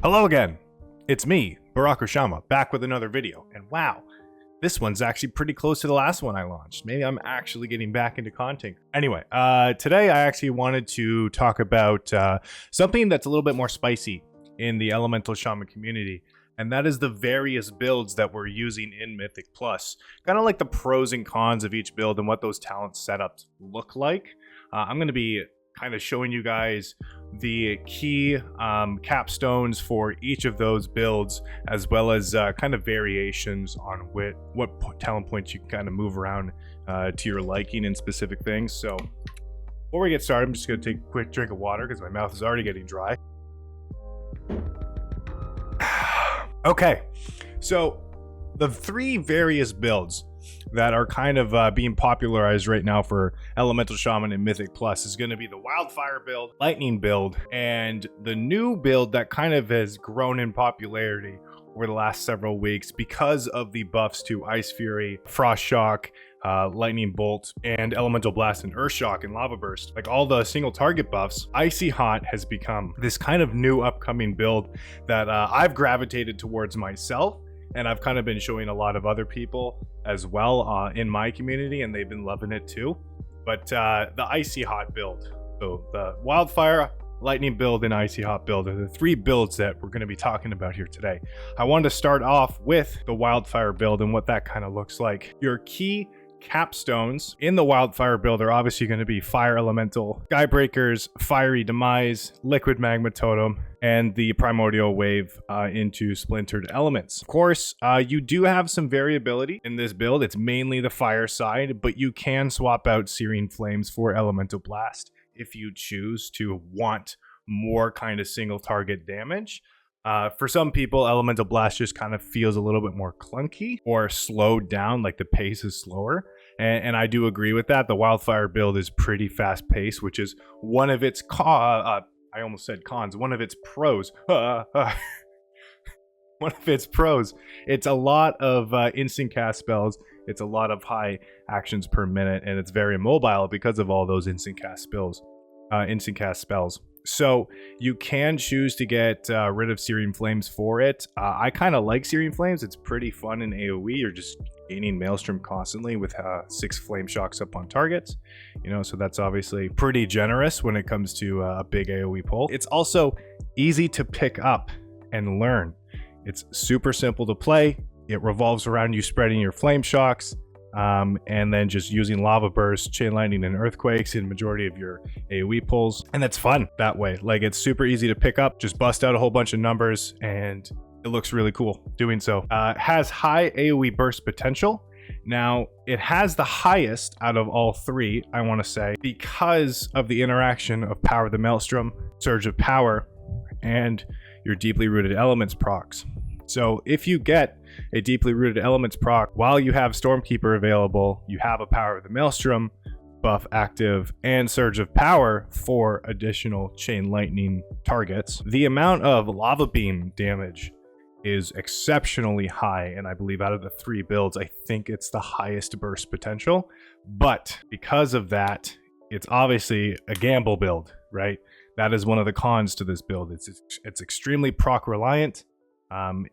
Hello again, it's me, Baraka Shama, back with another video, and wow, this one's actually pretty close to the last one I launched. Maybe I'm actually getting back into content. Anyway, today I actually wanted to talk about something that's a little bit more spicy in the Elemental Shaman community, and that is the various builds that we're using in Mythic Plus. Kind of like the pros and cons of each build and what those talent setups look like. I'm going to be kind of showing you guys the key capstones for each of those builds, as well as kind of variations on what talent points you can kind of move around to your liking in specific things. So before we get started, I'm just going to take a quick drink of water because my mouth is already getting dry. Okay, so the three various builds that are kind of being popularized right now for Elemental Shaman and Mythic Plus is going to be the Wildfire Build, Lightning Build, and the new build that kind of has grown in popularity over the last several weeks because of the buffs to Ice Fury, Frost Shock, Lightning Bolt, and Elemental Blast and Earth Shock and Lava Burst. Like all the single target buffs, IcyHot has become this kind of new upcoming build that I've gravitated towards myself. And I've kind of been showing a lot of other people as well in my community, and they've been loving it too. But the IcyHot build, so the Wildfire, Lightning Build, and IcyHot Build are the three builds that we're going to be talking about here today. I wanted to start off with the Wildfire build and what that kind of looks like. Your key capstones in the Wildfire build are obviously going to be Fire Elemental, Skybreakers, Fiery Demise, Liquid Magma Totem, and the Primordial Wave into Splintered Elements. Of course, you do have some variability in this build. It's mainly the fire side, but you can swap out Searing Flames for Elemental Blast if you choose to want more kind of single target damage. For some people, Elemental Blast just kind of feels a little bit more clunky or slowed down, like the pace is slower. And I do agree with that. The Wildfire build is pretty fast paced, which is one of its I almost said cons, one of its pros. One of its pros. It's a lot of instant cast spells. It's a lot of high actions per minute, and it's very mobile because of all those instant cast spells. So you can choose to get rid of Searing Flames for it. I kind of like Searing Flames. It's pretty fun in AoE. You're just gaining Maelstrom constantly with 6 Flame Shocks up on targets. So that's obviously pretty generous when it comes to a big AoE pull. It's also easy to pick up and learn. It's super simple to play. It revolves around you spreading your Flame Shocks, and then just using Lava Burst, Chain Lightning, and Earthquakes in majority of your AoE pulls. And that's fun that way. Like, it's super easy to pick up, just bust out a whole bunch of numbers, and it looks really cool doing so. It has high AoE burst potential. Now, it has the highest out of all three, I want to say, because of the interaction of Power of the Maelstrom, Surge of Power, and your Deeply Rooted Elements procs. So if you get a Deeply Rooted Elements proc while you have Stormkeeper available, you have a Power of the Maelstrom buff active and Surge of Power for additional Chain Lightning targets. The amount of Lava Beam damage is exceptionally high, and I believe out of the three builds, I think it's the highest burst potential. But because of that, it's obviously a gamble build, right? That is one of the cons to this build. It's extremely proc reliant.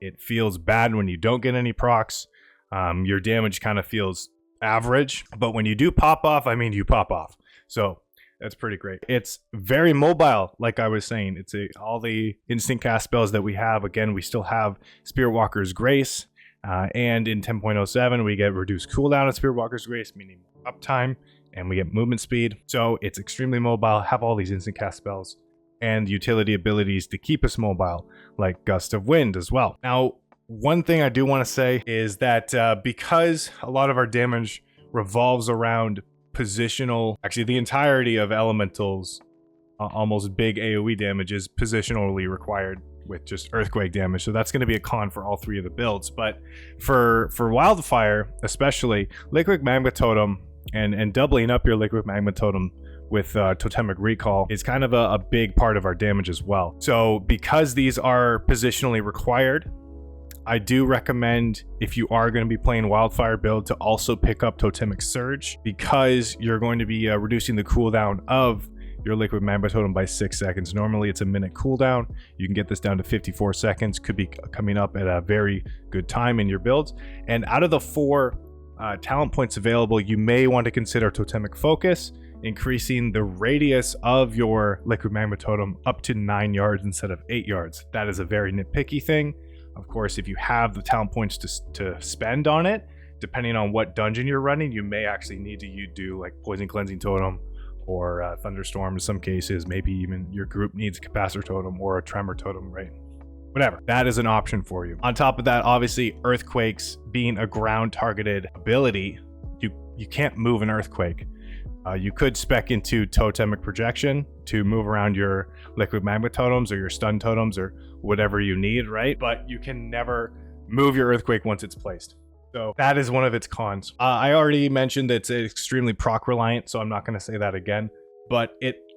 It feels bad when you don't get any procs. Your damage kind of feels average, but when you do pop off, I mean, you pop off. So that's pretty great. It's very mobile, like I was saying. It's all the instant cast spells that we have. Again, we still have Spirit Walker's Grace, and in 10.07, we get reduced cooldown of Spirit Walker's Grace, meaning uptime, and we get movement speed. So it's extremely mobile, have all these instant cast spells, and utility abilities to keep us mobile, like Gust of Wind as well. Now, one thing I do want to say is that because a lot of our damage revolves around positional, actually the entirety of Elemental's almost big AoE damage is positionally required with just Earthquake damage. So that's going to be a con for all three of the builds. But for Wildfire, especially, Liquid Magma Totem and doubling up your Liquid Magma Totem with Totemic Recall is kind of a big part of our damage as well. So because these are positionally required, I do recommend, if you are going to be playing Wildfire build, to also pick up Totemic Surge, because you're going to be reducing the cooldown of your liquid magma totem by 6 seconds. Normally it's a minute cooldown. You can get this down to 54 seconds. Could be coming up at a very good time in your builds. And out of the 4 talent points available, you may want to consider Totemic Focus, increasing the radius of your liquid magma totem up to 9 yards instead of 8 yards. That is a very nitpicky thing. Of course, if you have the talent points to spend on it, depending on what dungeon you're running, you may actually need to do like Poison Cleansing Totem or Thunderstorm in some cases. Maybe even your group needs a Capacitor Totem or a Tremor Totem, right? Whatever. That is an option for you. On top of that, obviously, Earthquakes being a ground-targeted ability, you can't move an Earthquake. You could spec into Totemic Projection to move around your liquid magma totems or your stun totems or whatever you need, right? But you can never move your Earthquake once it's placed. So that is one of its cons. I already mentioned it's extremely proc reliant, so I'm not going to say that again. But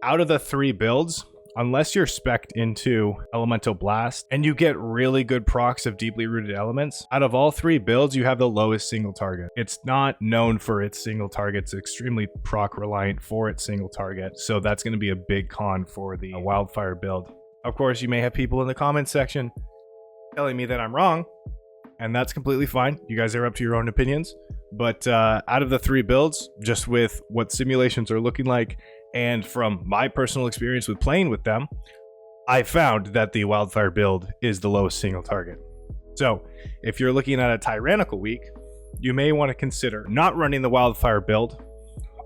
out of the 3 builds, unless you're spec'd into Elemental Blast and you get really good procs of deeply rooted elements, out of all 3 builds, you have the lowest single target. It's not known for its single target. It's extremely proc reliant for its single target. So that's going to be a big con for the Wildfire build. Of course, you may have people in the comments section telling me that I'm wrong, and that's completely fine. You guys are up to your own opinions. But out of the 3 builds, just with what simulations are looking like, and from my personal experience with playing with them, I found that the Wildfire build is the lowest single target. So if you're looking at a tyrannical week, you may want to consider not running the Wildfire build,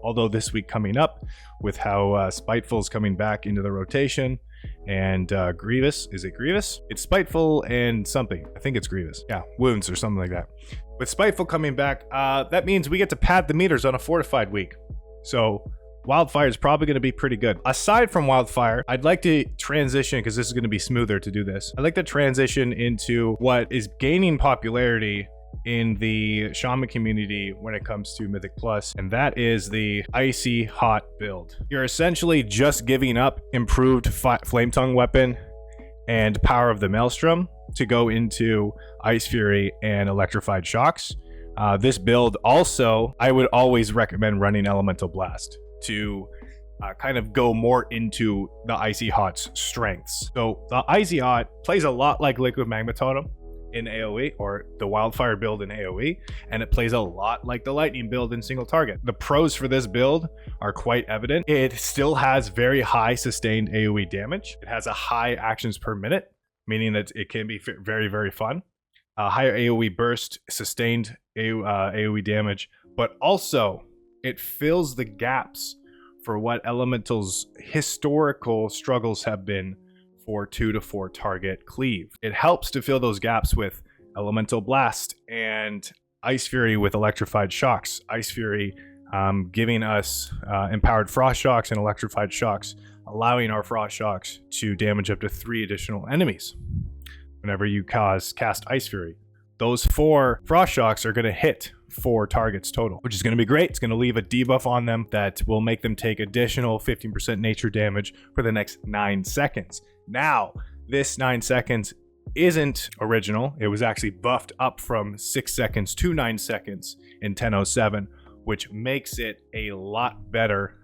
although this week coming up with how Spiteful's coming back into the rotation, and Grievous, is it Grievous? It's Spiteful and something. I think it's Grievous. Yeah, Wounds or something like that. With Spiteful coming back, that means we get to pad the meters on a fortified week. So Wildfire is probably going to be pretty good. Aside from Wildfire, I'd like to transition, because this is going to be smoother to do this. I'd like to transition into what is gaining popularity in the Shaman community when it comes to Mythic Plus, and that is the IcyHot Build. You're essentially just giving up improved Flame Tongue weapon and Power of the Maelstrom to go into Ice Fury and Electrified Shocks. This build also, I would always recommend running Elemental Blast to kind of go more into the IcyHot's strengths. So the IcyHot plays a lot like Liquid Magma Totem in AoE, or the Wildfire build in AoE, and it plays a lot like the Lightning build in single target. The pros for this build are quite evident. It still has very high sustained AoE damage. It has a high actions per minute, meaning that it can be very, very fun. Higher AoE burst, sustained AoE damage, but also it fills the gaps for what Elemental's historical struggles have been for 2 to 4 target cleave. It helps to fill those gaps with Elemental Blast and Ice Fury with Electrified Shocks. Ice Fury giving us empowered Frost Shocks and Electrified Shocks, allowing our Frost Shocks to damage up to 3 additional enemies whenever you cast Ice Fury. Those 4 Frost Shocks are going to hit 4 targets total, which is going to be great. It's going to leave a debuff on them that will make them take additional 15% nature damage for the next 9 seconds. Now, this 9 seconds isn't original. It was actually buffed up from 6 seconds to 9 seconds in 10.07, which makes it a lot better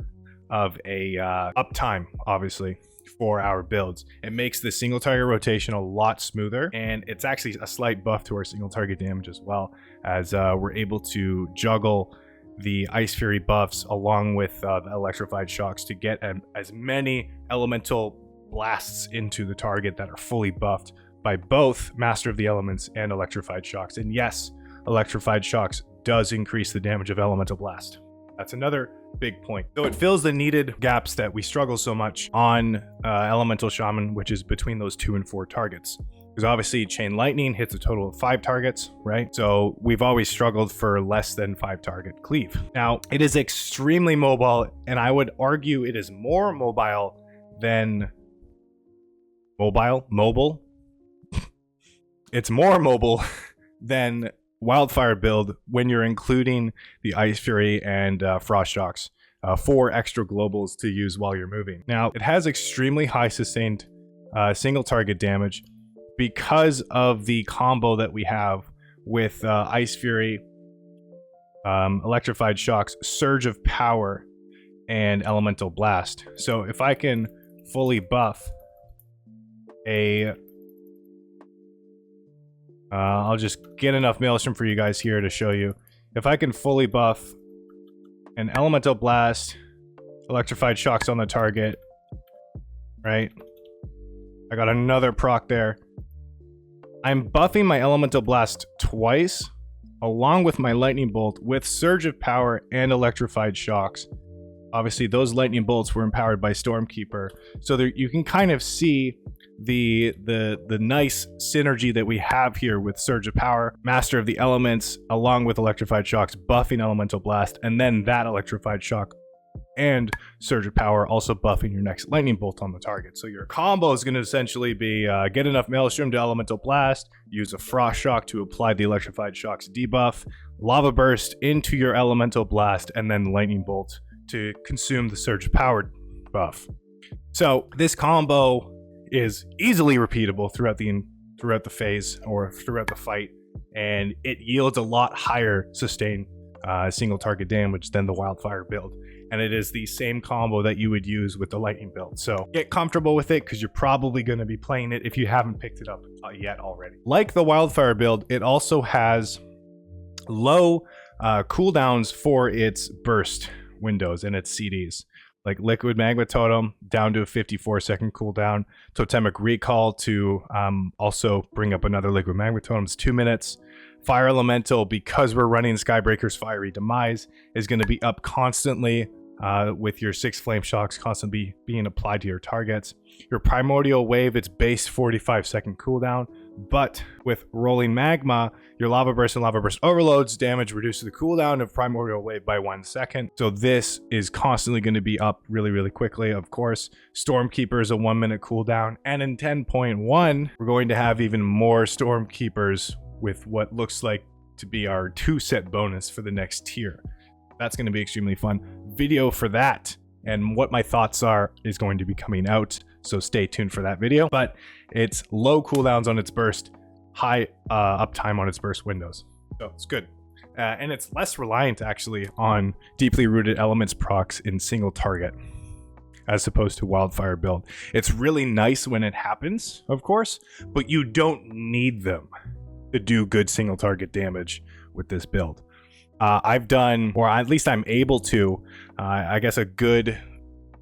of a uptime, obviously, for our builds. It makes the single target rotation a lot smoother, and it's actually a slight buff to our single target damage as well, as we're able to juggle the Ice Fury buffs along with the Electrified Shocks to get as many elemental blasts into the target that are fully buffed by both Master of the Elements and Electrified Shocks. And yes, Electrified Shocks does increase the damage of Elemental Blast. That's another big point. So it fills the needed gaps that we struggle so much on Elemental Shaman, which is between those 2 and 4 targets. Because obviously Chain Lightning hits a total of 5 targets, right? So we've always struggled for less than 5 target cleave. Now, it is extremely mobile, and I would argue it is more mobile than mobile. It's more mobile than Wildfire build when you're including the Ice Fury and Frost Shocks, 4 extra globals to use while you're moving. Now, it has extremely high sustained single target damage because of the combo that we have with Ice Fury, Electrified Shocks, Surge of Power, and Elemental Blast. So if I can fully buff I'll just get enough Maelstrom for you guys here to show you. If I can fully buff an Elemental Blast, Electrified Shocks on the target, right? I got another proc there. I'm buffing my Elemental Blast twice, along with my Lightning Bolt, with Surge of Power and Electrified Shocks. Obviously, those Lightning Bolts were empowered by Stormkeeper, so there, you can kind of see the nice synergy that we have here with Surge of Power, Master of the Elements, along with Electrified Shocks, buffing Elemental Blast, and then that Electrified Shock and Surge of Power also buffing your next Lightning Bolt on the target. So your combo is going to essentially be get enough Maelstrom to Elemental Blast, use a Frost Shock to apply the Electrified Shocks debuff, Lava Burst into your Elemental Blast, and then Lightning Bolt to consume the Surge of Power buff. So this combo is easily repeatable throughout the phase or throughout the fight, and it yields a lot higher sustained single target damage than the Wildfire build. And it is the same combo that you would use with the Lightning build. So get comfortable with it, because you're probably going to be playing it if you haven't picked it up yet already. Like the Wildfire build, it also has low cooldowns for its burst windows and its CDs. Like Liquid Magma Totem down to a 54-second cooldown. Totemic Recall to also bring up another Liquid Magma Totem is 2 minutes. Fire Elemental, because we're running Skybreaker's Fiery Demise, is going to be up constantly with your 6 Flame Shocks constantly being applied to your targets. Your Primordial Wave, it's base 45-second cooldown, but with Rolling Magma, your Lava Burst and Lava Burst Overloads damage reduces the cooldown of Primordial Wave by 1 second. So this is constantly going to be up really quickly, of course. Stormkeeper is a 1-minute cooldown, and in 10.1, we're going to have even more Stormkeepers with what looks like to be our 2-set bonus for the next tier. That's going to be extremely fun. Video for that and what my thoughts are is going to be coming out, so stay tuned for that video. But it's low cooldowns on its burst, high uptime on its burst windows, so it's good. And it's less reliant actually on deeply rooted elements procs in single target as opposed to Wildfire build. It's really nice when it happens, of course, but you don't need them to do good single target damage with this build. I've done, or at least I'm able to, I guess a good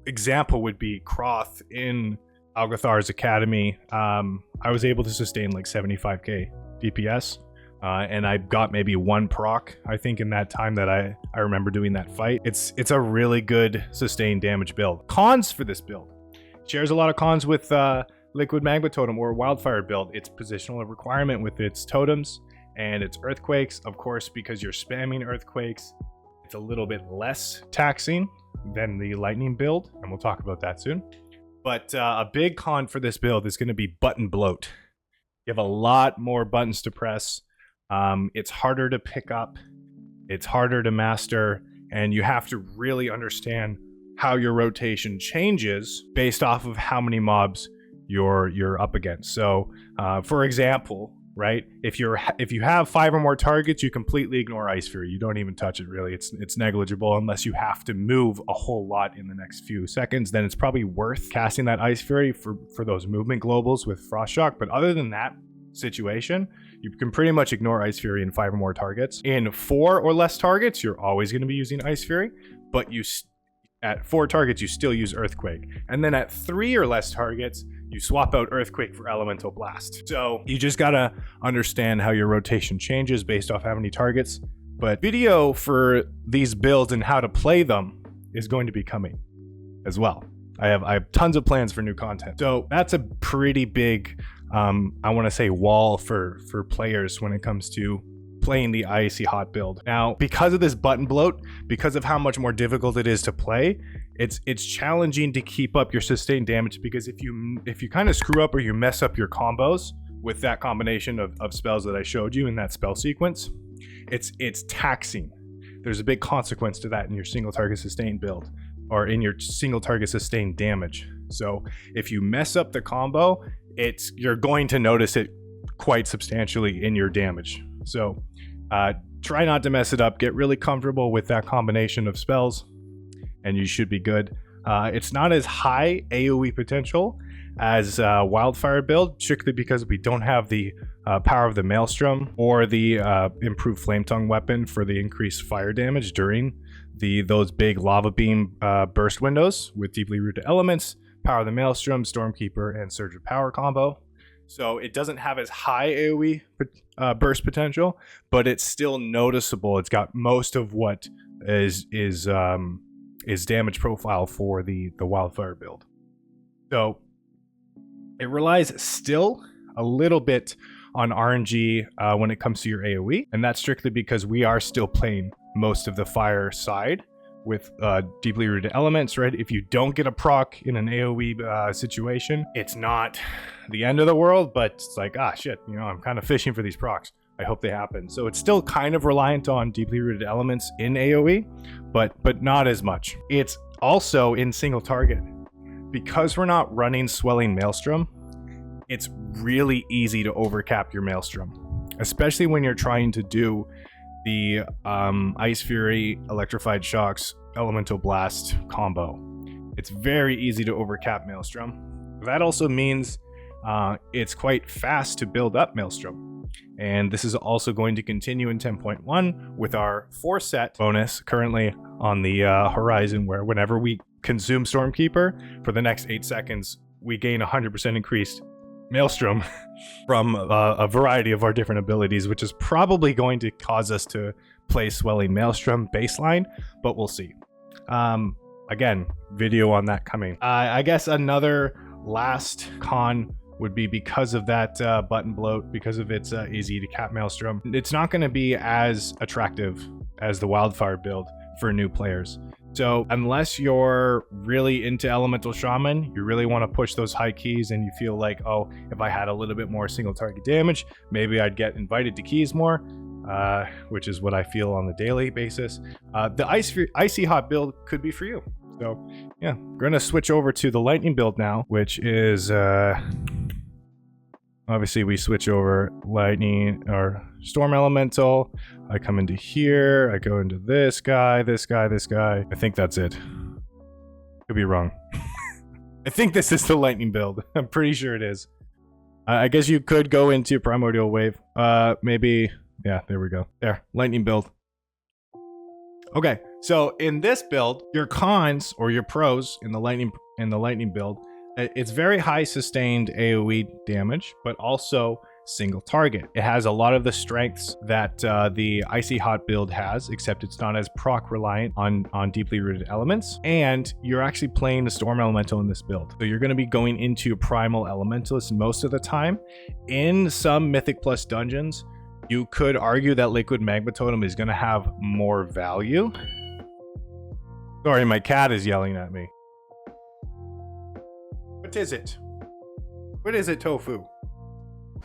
example would be Croth in Algathar's Academy. I was able to sustain like 75k DPS, and I got maybe 1 proc, I think, in that time that I remember doing that fight. It's a really good sustained damage build. Cons for this build. It shares a lot of cons with Liquid Magma Totem or Wildfire build. Its positional requirement with its totems and its earthquakes, of course, because you're spamming earthquakes, it's a little bit less taxing than the Lightning build, and we'll talk about that soon. But a big con for this build is going to be button bloat. You have a lot more buttons to press. It's harder to pick up, it's harder to master, and you have to really understand how your rotation changes based off of how many mobs you're up against. So for example, right, if you have 5 or more targets, you completely ignore Ice Fury. You don't even touch it, really. It's negligible unless you have to move a whole lot in the next few seconds. Then it's probably worth casting that Ice Fury for those movement globals with Frost Shock. But other than that situation, you can pretty much ignore Ice Fury in 5 or more targets. In 4 or less targets, you're always going to be using Ice Fury, but at 4 targets, you still use Earthquake. And then at 3 or less targets, you swap out Earthquake for Elemental Blast. So you just gotta understand how your rotation changes based off how many targets. But video for these builds and how to play them is going to be coming as well. I have tons of plans for new content. So that's a pretty big, I want to say, wall for players when it comes to playing the IcyHot build. Now, because of this button bloat, because of how much more difficult it is to play, it's challenging to keep up your sustained damage, because if you kind of screw up or you mess up your combos with that combination of spells that I showed you in that spell sequence, it's taxing. There's a big consequence to that in your single target sustained build, or in your single target sustained damage. So if you mess up the combo, you're going to notice it quite substantially in your damage. So try not to mess it up. Get really comfortable with that combination of spells, and you should be good. It's not as high AoE potential as Wildfire Build, strictly because we don't have the power of the Maelstrom or the improved Flame Tongue weapon for the increased fire damage during those big lava beam burst windows with deeply rooted elements, power of the Maelstrom, Stormkeeper, and Surge of Power combo. So it doesn't have as high AoE burst potential, but it's still noticeable. It's got most of what is damage profile for the Wildfire build. So it relies still a little bit on RNG when it comes to your AoE, and that's strictly because we are still playing most of the fire side with deeply rooted elements, right? If you don't get a proc in an AoE situation, it's not the end of the world, but it's like, shit, I'm kind of fishing for these procs. I hope they happen. So it's still kind of reliant on deeply rooted elements in AoE, but not as much. It's also in single target. Because we're not running Swelling Maelstrom, it's really easy to overcap your Maelstrom, especially when you're trying to do the Ice Fury, Electrified Shocks, Elemental Blast combo. It's very easy to overcap Maelstrom. That also means it's quite fast to build up Maelstrom. And this is also going to continue in 10.1 with our 4-set bonus currently on the horizon, where whenever we consume Stormkeeper for the next 8 seconds, we gain 100% increased Maelstrom from a variety of our different abilities, which is probably going to cause us to play Swelling Maelstrom baseline, but we'll see. Again, video on that coming. I guess another last con would be because of that button bloat, because of its easy to cap Maelstrom. It's not going to be as attractive as the Wildfire build for new players. So unless you're really into Elemental Shaman, you really want to push those high keys and you feel like, oh, if I had a little bit more single target damage, maybe I'd get invited to keys more, which is what I feel on the daily basis. The IcyHot build could be for you. So yeah, we're going to switch over to the Lightning build now, which is obviously we switch over Lightning or Storm Elemental. I come into here, I go into this guy, this guy, this guy. I think that's it. Could be wrong. I think this is the Lightning build. I'm pretty sure it is. I guess you could go into Primordial Wave. Maybe, yeah, there we go. There, Lightning build. Okay, so in this build, your cons or your pros in the Lightning build, it's very high sustained AoE damage, but also single target. It has a lot of the strengths that the IcyHot build has, except it's not as proc reliant on deeply rooted elements. And you're actually playing the Storm Elemental in this build. So you're going to be going into Primal Elementalist most of the time. In some Mythic Plus dungeons, you could argue that Liquid Magma Totem is going to have more value. Sorry, my cat is yelling at me. What is it? What is it, Tofu?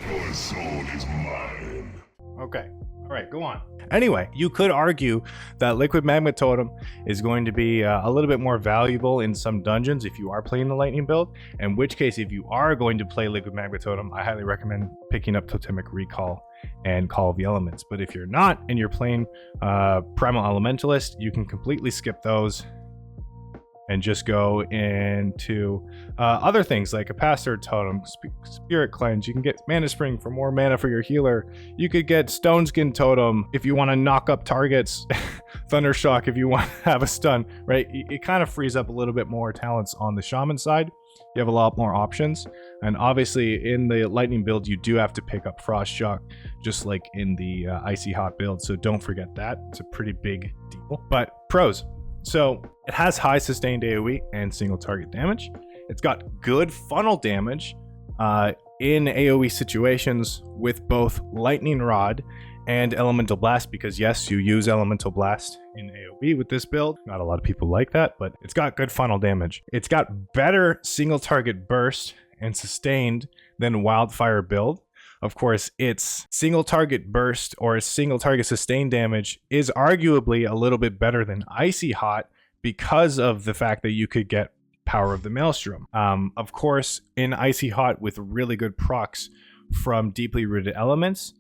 Your soul is mine. Okay. All right, go on. Anyway, you could argue that Liquid Magma Totem is going to be a little bit more valuable in some dungeons if you are playing the Lightning build, in which case, if you are going to play Liquid Magma Totem, I highly recommend picking up Totemic Recall and Call of the Elements. But if you're not and you're playing Primal Elementalist, you can completely skip those and just go into other things like a Capacitor Totem, Spirit Cleanse. You can get Mana Spring for more mana for your healer. You could get Stone Skin Totem if you want to knock up targets. Thunder Shock if you want to have a stun, right? It kind of frees up a little bit more talents on the Shaman side. You have a lot more options. And obviously in the Lightning build, you do have to pick up Frost Shock, just like in the IcyHot build. So don't forget that. It's a pretty big deal. But pros. So it has high sustained AoE and single target damage. It's got good funnel damage in AoE situations with both Lightning Rod and Elemental Blast, because yes, you use Elemental Blast in AoE with this build. Not a lot of people like that, but it's got good funnel damage. It's got better single target burst and sustained than Wildfire build. Of course, its single target burst or single target sustained damage is arguably a little bit better than IcyHot because of the fact that you could get Power of the Maelstrom. Of course, in IcyHot with really good procs from deeply rooted elements,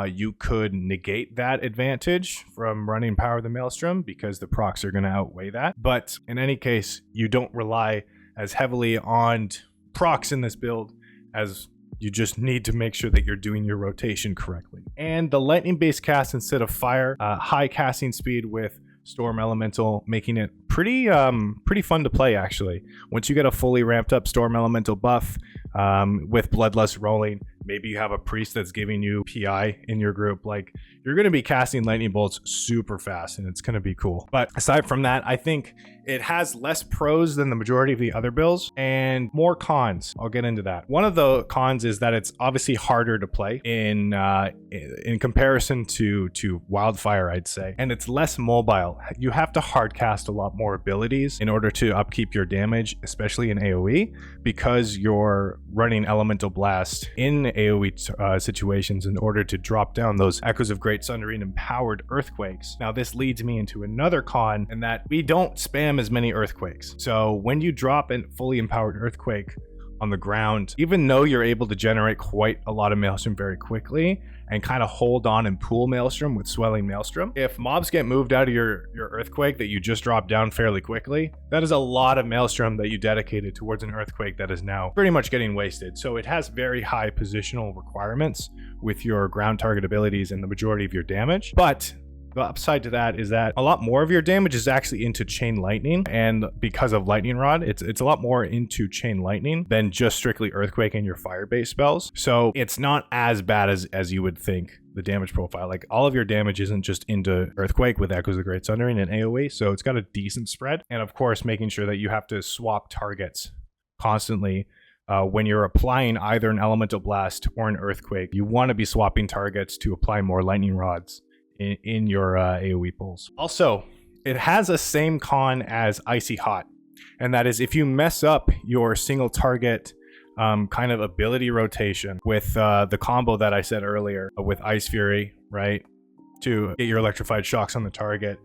you could negate that advantage from running Power of the Maelstrom because the procs are going to outweigh that. But in any case, you don't rely as heavily on procs in this build, as you just need to make sure that you're doing your rotation correctly. And the lightning based cast instead of fire, high casting speed with Storm Elemental, making it pretty fun to play actually. Once you get a fully ramped up Storm Elemental buff with Bloodlust rolling, maybe you have a priest that's giving you PI in your group, like you're going to be casting lightning bolts super fast and it's going to be cool. But aside from that, I think it has less pros than the majority of the other builds and more cons. I'll get into that. One of the cons is that it's obviously harder to play in comparison to Wildfire, I'd say, and it's less mobile. You have to hard cast a lot more abilities in order to upkeep your damage, especially in AoE, because you're running Elemental Blast in AoE situations in order to drop down those Echoes of Great Sundering empowered earthquakes. Now this leads me into another con, in that we don't spam as many earthquakes. So when you drop a fully empowered earthquake on the ground, even though you're able to generate quite a lot of Maelstrom very quickly and kind of hold on and pool Maelstrom with Swelling Maelstrom, if mobs get moved out of your earthquake that you just dropped down fairly quickly, that is a lot of Maelstrom that you dedicated towards an earthquake that is now pretty much getting wasted. So it has very high positional requirements with your ground target abilities and the majority of your damage. But the upside to that is that a lot more of your damage is actually into Chain Lightning, and because of Lightning Rod, it's a lot more into Chain Lightning than just strictly Earthquake and your fire-based spells. So it's not as bad as you would think, the damage profile. Like all of your damage isn't just into Earthquake with Echoes of Great Sundering and AoE, so it's got a decent spread. And of course, making sure that you have to swap targets constantly. When you're applying either an Elemental Blast or an Earthquake, you want to be swapping targets to apply more Lightning Rods in your AoE pulls. Also, it has a same con as IcyHot, and that is if you mess up your single target kind of ability rotation with the combo that I said earlier with Ice Fury, right, to get your electrified shocks on the target,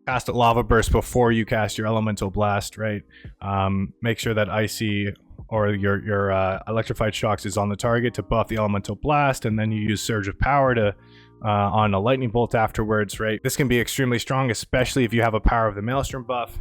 cast a Lava Burst before you cast your Elemental Blast, right, make sure that Icy or your electrified shocks is on the target to buff the Elemental Blast, and then you use Surge of Power to on a lightning bolt afterwards, right? This can be extremely strong, especially if you have a Power of the Maelstrom buff.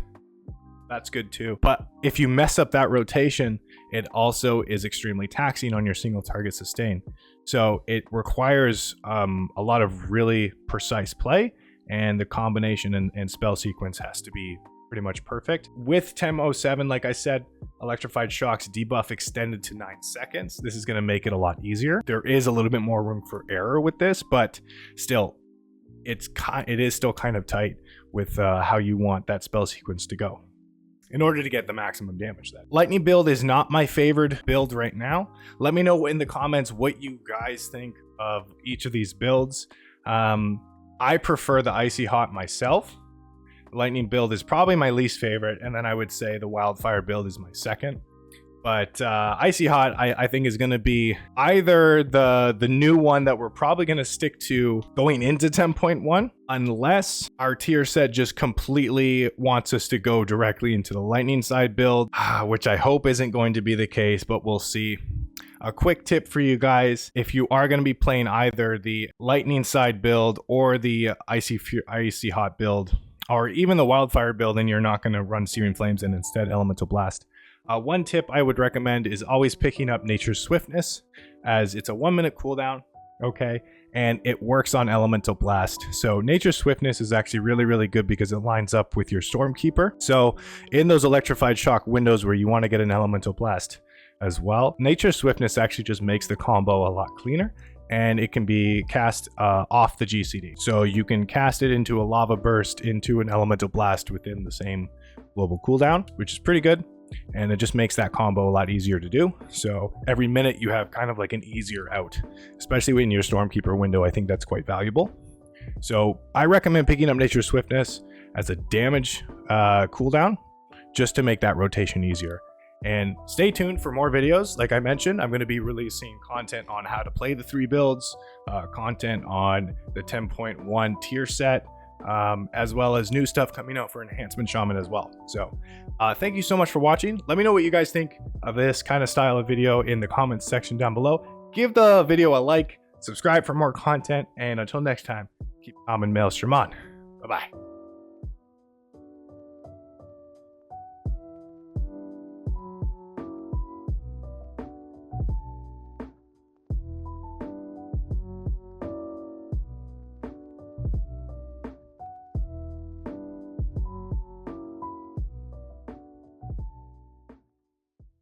That's good too. But if you mess up that rotation, it also is extremely taxing on your single target sustain. So it requires a lot of really precise play, and the combination and spell sequence has to be pretty much perfect. With TEM07, like I said, Electrified Shocks debuff extended to 9 seconds. This is going to make it a lot easier. There is a little bit more room for error with this, but still, it is still kind of tight with how you want that spell sequence to go in order to get the maximum damage. That Lightning build is not my favorite build right now. Let me know in the comments what you guys think of each of these builds. I prefer the IcyHot myself. Lightning build is probably my least favorite, and then I would say the Wildfire build is my second. But IcyHot, I think, is going to be either the new one that we're probably going to stick to going into 10.1, unless our tier set just completely wants us to go directly into the Lightning side build, which I hope isn't going to be the case, but we'll see. A quick tip for you guys: if you are going to be playing either the Lightning side build or the IcyHot build, or even the Wildfire build, and you're not going to run Searing Flames and instead Elemental Blast, one tip I would recommend is always picking up Nature's Swiftness, as it's a 1-minute cooldown, okay, and it works on Elemental Blast. So Nature's Swiftness is actually really, really good because it lines up with your Stormkeeper. So in those Electrified Shock windows where you want to get an Elemental Blast as well, Nature's Swiftness actually just makes the combo a lot cleaner, and it can be cast off the GCD. So you can cast it into a Lava Burst, into an Elemental Blast within the same global cooldown, which is pretty good. And it just makes that combo a lot easier to do. So every minute you have kind of like an easier out, especially in your Stormkeeper window. I think that's quite valuable. So I recommend picking up Nature's Swiftness as a damage cooldown, just to make that rotation easier. And stay tuned for more videos. Like I mentioned, I'm going to be releasing content on how to play the 3 builds, content on the 10.1 tier set, as well as new stuff coming out for Enhancement Shaman as well. So thank you so much for watching. Let me know what you guys think of this kind of style of video in the comments section down below. Give the video a like, Subscribe for more content, and until next time, keep Shaman Maelstrom on. Bye-bye.